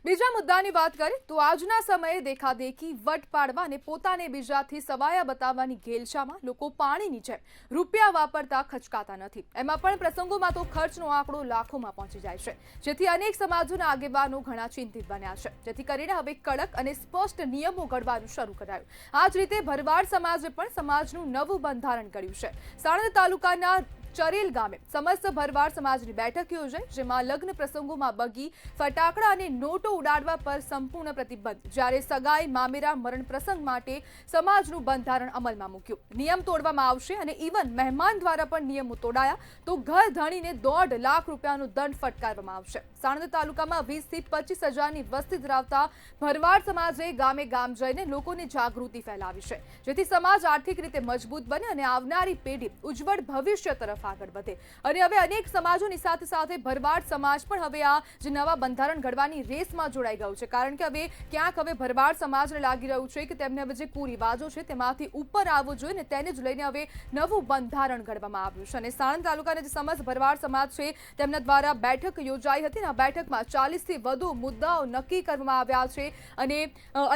બીજા મુદ્દાની વાત કરીએ તો આજના સમયે દેખાદેખી વટ પાડવા અને પોતાને બીજાથી સવાયા બતાવવાની ઘેલછામાં લોકો પાણીની જેમ રૂપિયા વાપરતા ખચકાતા નથી। એમાં પણ પ્રસંગોમાં તો ખર્ચનો આંકડો લાખોમાં પહોંચી જાય છે, જેથી અનેક સમાજોના આગેવાનો ઘણા ચિંતિત બન્યા છે। જેથી કરીને હવે કડક અને સ્પષ્ટ નિયમો ઘડવાનું શરૂ કરાયું। આ જ રીતે ભરવાડ સમાજે પણ સમાજનું નવું બંધારણ કર્યું છે। સાણંદ તાલુકાના ચરેલ ગામે સમસ્ત ભરવાડ સમાજની બેઠક યોજાઈ, જેમાં લગ્ન પ્રસંગોમાં બગી, ફટાકડા અને નોટો ઉડાડવા પર સંપૂર્ણ પ્રતિબંધ, જ્યારે સગાઈ, મામેરા, મરણ પ્રસંગ માટે સમાજનું બંધારણ અમલમાં મૂક્યું। નિયમ તોડવામાં આવશે અને ઇવન મહેમાન દ્વારા પણ નિયમો તોડાયા તો ઘર ધણીને 1.5 લાખ રૂપિયાનો દંડ ફટકારવામાં આવશે। સાણંદ તાલુકામાં 20 થી 25 હજારની વસ્તી ધરાવતા ભરવાડ સમાજે ગામે ગામ જઈને લોકોને જાગૃતિ ફેલાવી છે, જેથી સમાજ આર્થિક રીતે મજબૂત બને અને આવનારી પેઢી ઉજ્જવળ ભવિષ્ય તરફ આગળ વધે। અને હવે અનેક સમાજોની સાથે સાથે ભરવાડ સમાજ પણ હવે આ જે નવા બંધારણ ઘડવાની રેસમાં જોડાઈ ગયું છે, કારણ કે હવે ક્યાંક હવે ભરવાડ સમાજને લાગી રહ્યું છે કે તેમને હવે જે કુરિવાજો છે તેમાંથી ઉપર આવવું જોઈએ ને તેને જ લઈને હવે નવું બંધારણ ઘડવામાં આવ્યું છે। અને સાણંદ તાલુકાના જે સમસ્ત ભરવાડ સમાજ છે તેમના દ્વારા બેઠક યોજાઈ હતી અને આ બેઠકમાં 40થી વધુ મુદ્દાઓ નક્કી કરવામાં આવ્યા છે અને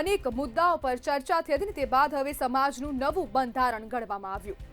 અનેક મુદ્દાઓ પર ચર્ચા થઈ હતી। તે બાદ હવે સમાજનું નવું બંધારણ ઘડવામાં આવ્યું।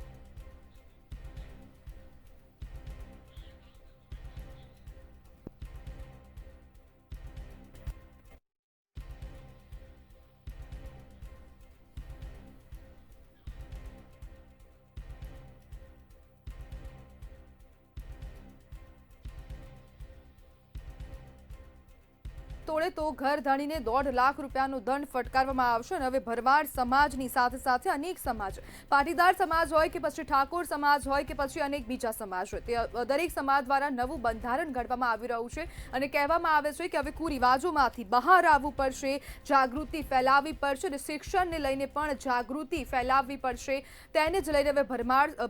તોડે તો ઘર ધણીને 1.5 લાખ રૂપિયાનો દંડ ફટકારવામાં આવશે। અને હવે ભરવાડ સમાજની સાથે સાથે અનેક સમાજ, પાટીદાર સમાજ હોય કે પછી ઠાકોર સમાજ હોય કે પછી અનેક બીજા સમાજ હોય, તે દરેક સમાજ દ્વારા નવું બંધારણ ઘડવામાં આવી રહ્યું છે અને કહેવામાં આવે છે કે હવે કુરિવાજોમાંથી બહાર આવવું પડશે, જાગૃતિ ફેલાવવી પડશે અને શિક્ષણને લઈને પણ જાગૃતિ ફેલાવવી પડશે। તેને જ લઈને હવે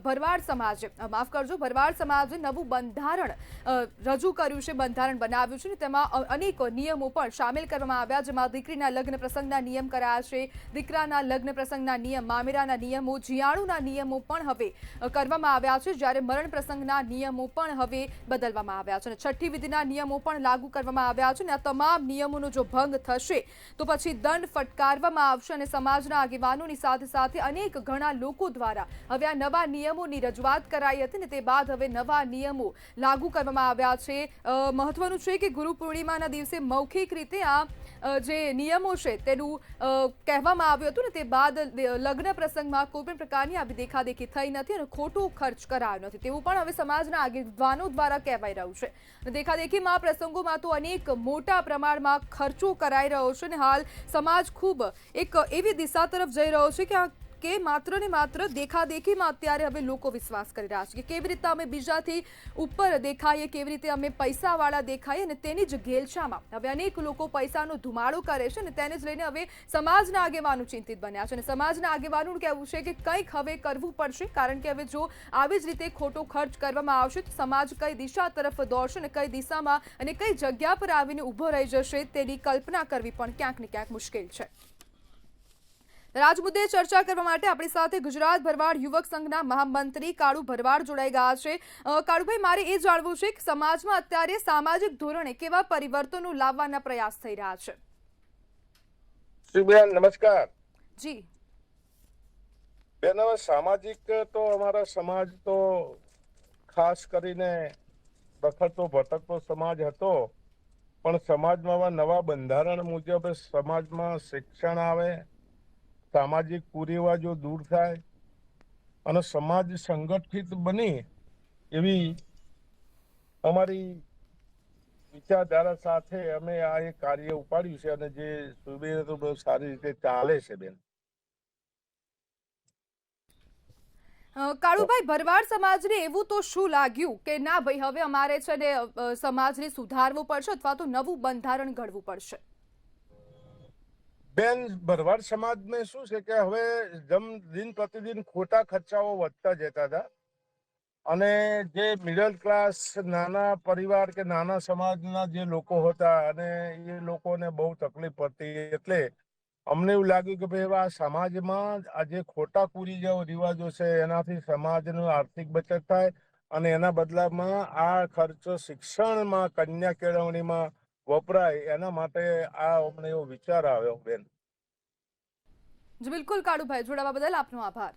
ભરવાડ સમાજે ભરવાડ સમાજે નવું બંધારણ રજૂ કર્યું છે, બંધારણ બનાવ્યું છે અને તેમાં અનેક નિયમો પણ શામેલ કરવામાં આવ્યા, જેમાં દીકરીના લગ્ન પ્રસંગના નિયમ કરાયા છે, દીકરાના લગ્ન પ્રસંગના નિયમ, મામેરાના નિયમો, જીયાણુના નિયમો પણ હવે કરવામાં આવ્યા છે, જ્યારે મરણ પ્રસંગના નિયમો પણ હવે બદલવામાં આવ્યા છે અને છઠ્ઠી વિધિના નિયમો પણ લાગુ કરવામાં આવ્યા છે। અને આ તમામ નિયમોનો જો ભંગ થશે તો પછી દંડ ફટકારવામાં આવશે અને સમાજના આગેવાનોની સાથે સાથે અનેક ઘણા લોકો દ્વારા હવે આ નવા નિયમોની રજૂઆત કરાઈ હતી અને તે બાદ હવે નવા નિયમો લાગુ કરવામાં આવ્યા છે। મહત્વનું છે કે ગુરુ પૂર્ણિમાના દિવસે મૌખિક રીતે આ જે નિયમો છે તેનું કહેવામાં આવ્યું હતું ને તે બાદ લગ્ન પ્રસંગમાં કોઈ પણ પ્રકારની આવી દેખાદેખી થઈ નથી અને ખોટો ખર્ચ કરાયો નથી, તેવું પણ હવે સમાજના આગેવાનો દ્વારા કહેવાઈ રહ્યું છે। દેખાદેખીમાં પ્રસંગોમાં તો અનેક મોટા પ્રમાણમાં ખર્ચો કરાઈ રહ્યો છે અને હાલ સમાજ ખૂબ એક એવી દિશા તરફ જઈ રહ્યો છે કે માત્ર ને માત્ર દેખાદેખીમાં અત્યારે હવે લોકો વિશ્વાસ કરી રહ્યા છે કે કેવી રીતે અમે બીજાથી ઉપર દેખાઈએ, કેવી રીતે અમે પૈસાવાળા દેખાઈએ અને તેની જ ઘેલછામાં હવે અનેક લોકો પૈસાનો ધુમાડો કરે છે અને તેને જ લઈને હવે સમાજના આગેવાનો ચિંતિત બન્યા છે અને સમાજના આગેવાનોનું કહેવું છે કે કંઈક હવે કરવું પડશે, કારણ કે હવે જો આવી જ રીતે ખોટો ખર્ચ કરવામાં આવશે તો સમાજ કઈ દિશા તરફ દોડશે અને કઈ દિશામાં અને કઈ જગ્યા પર આવીને ઊભો રહી જશે તેની કલ્પના કરવી પણ ક્યાંક ને ક્યાંક મુશ્કેલ છે। આજ મુદ્દે ચર્ચા કરવા માટે આપણી સાથે ગુજરાત ભરવાડ યુવક સંઘના મહામંત્રી કાળુ ભરવાડ જોડાઈ ગયા છે। કાળુભાઈ, મારે એ જાણવું છે કે સમાજમાં અત્યારે સામાજિક ધોરણે કેવા પરિવર્તનો લાવવાના પ્રયાસ થઈ રહ્યા છે? બેન નમસ્કાર। જી બેન, હવે સામાજિક તો અમારા સમાજ તો ખાસ કરીને રખડતો ભટકતો સમાજ હતો, પણ સમાજમાં નવા બંધારણ મુજબ સમાજમાં શિક્ષણ આવે, સામાજિક કુરિવાજો દૂર થાય અને સમાજ સંગઠિત બની એવી અમારી વિચારધારા સાથે અમે આ એક કાર્ય ઉપાડ્યું છે અને જે સુબેર બહુ સારી રીતે ચાલે છે। બેન કાળુભાઈ, ભરવાડ સમાજને એવું તો શું લાગ્યું કે ના ભાઈ હવે અમારે છે ને સમાજને સુધારવું પડશે અથવા તો નવું બંધારણ ઘડવું પડશે? બેન, ભરવાડ સમાજને શું છે કે હવે દિન પ્રતિદિન ખોટા ખર્ચાઓ વધતા જતા હતા અને જે મિડલ ક્લાસ નાના પરિવાર કે નાના સમાજના જે લોકો હતા અને એ લોકોને બહુ તકલીફ પડતી, એટલે અમને એવું લાગ્યું કે ભાઈ આ સમાજમાં આ જે ખોટા કુરિવાજો રિવાજો છે એનાથી સમાજનું આર્થિક બચત થાય અને એના બદલામાં આ ખર્ચો શિક્ષણમાં, કન્યા કેળવણીમાં વપરાય એના માટે આ અમને એવો વિચાર આવ્યો બેન. જી બિલકુલ કાળુભાઈ, જોડાવા બદલ આપનો આભાર.